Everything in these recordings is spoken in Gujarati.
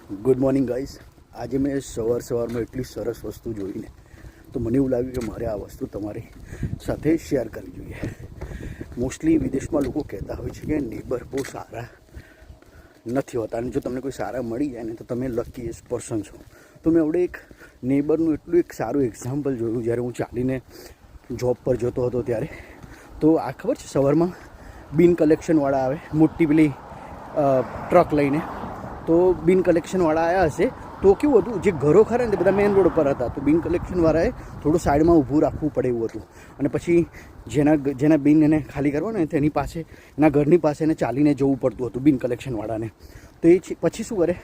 Good morning guys. આજે મેં સવારમાં એટલી સરસ વસ્તુ જોઈને તો મને એવું લાગ્યું કે મારે આ વસ્તુ તમારી સાથે શેર કરવી જોઈએ. મોસ્ટલી વિદેશમાં લોકો કહેતા હોય છે કે નેબર બહુ સારા નથી હોતા, અને જો તમને કોઈ સારા મળી જાય ને તો તમે લકીએસ્ટ પર્સન છો. તો મેં આવડે એક નેબરનું એટલું એક સારું એક્ઝામ્પલ જોયું જ્યારે હું ચાલીને જોબ પર જતો હતો ત્યારે. તો આ ખબર છે, સવારમાં બિન કલેક્શનવાળા આવે મોટી પેલી ટ્રક લઈને. તો બિન કલેક્શનવાળા આવ્યા હશે તો કેવું હતું, જે ઘરો ખરા ને તે બધા મેઇન રોડ પર હતા, તો બિન કલેક્શનવાળાએ થોડું સાઈડમાં ઊભું રાખવું પડે એવું હતું. અને પછી જેના બિન એને ખાલી કરવાના ને તેની પાસે, એના ઘરની પાસે એને ચાલીને જવું પડતું હતું બિન કલેક્શનવાળાને. તો એ પછી શું કરે,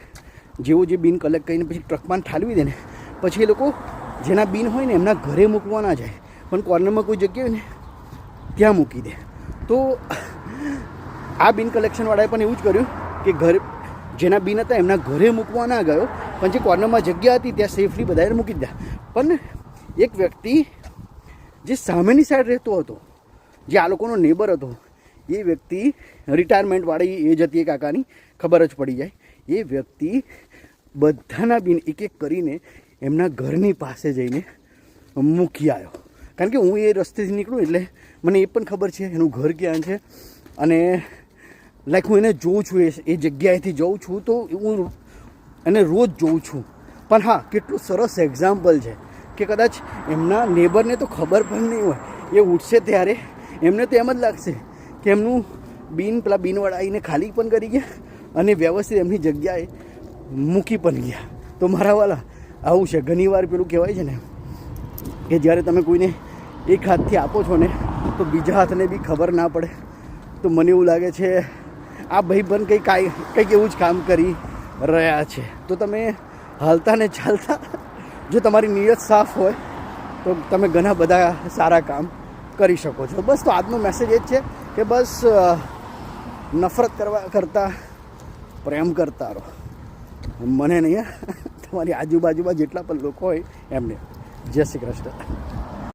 જેવો જે બિન કલેક્ટ કરીને પછી ટ્રકમાં ઠાલવી દે ને, પછી એ લોકો જેના બિન હોય ને એમના ઘરે મૂકવા ના જાય, પણ કોર્નરમાં કોઈ જગ્યા હોય ને ત્યાં મૂકી દે. તો આ બિન કલેક્શનવાળાએ પણ એવું જ કર્યું કે ઘરે જેના બિન હતા એમના ઘરે મૂકવા ના ગયો, પણ જે કોર્નરમાં જગ્યા હતી ત્યાં સેફલી બધાએ મૂકી દીધા. પણ એક વ્યક્તિ જે સામેની સાઈડ રહેતો હતો, જે આ લોકોનો નેબર હતો, એ વ્યક્તિ રિટાયરમેન્ટવાળી એજ હતી એ કાકાની, ખબર જ પડી જાય. એ વ્યક્તિ બધાના બિન એક એક કરીને એમના ઘરની પાસે જઈને મૂકી આવ્યો. કારણ કે હું એ રસ્તેથી નીકળું એટલે મને એ પણ ખબર છે એનું ઘર ક્યાં છે, અને લાઈક હું એને જોઉં છું, એ જગ્યાએથી જઉં છું, તો હું એને રોજ જોઉં છું. પણ હા, કેટલું સરસ એક્ઝામ્પલ છે કે કદાચ એમના નેબરને તો ખબર પણ નહીં હોય, એ ઉઠશે ત્યારે એમને તો એમ જ લાગશે કે એમનું પેલા બિનવાળા આવીને ખાલી પણ કરી ગયા અને વ્યવસ્થિત એમની જગ્યાએ મૂકી પણ ગયા. તો મારા વાલા આવું છે. ઘણીવાર પેલું કહેવાય છે ને કે જ્યારે તમે કોઈને એક હાથથી આપો છો ને તો બીજા હાથને બી ખબર ના પડે. તો મને એવું લાગે છે આ ભાઈ પણ કંઈક એવું જ કામ કરી રહ્યા છે. તો તમે હાલતા ને ચાલતા, જો તમારી નિયત સાફ હોય તો તમે ઘણા બધા સારા કામ કરી શકો છો. બસ, તો આજનો મેસેજ એ જ છે કે બસ નફરત કરતાં પ્રેમ કરતા રહો. મને નહીં, તમારી આજુબાજુમાં જેટલા પણ લોકો હોય એમને. જય શ્રી કૃષ્ણ.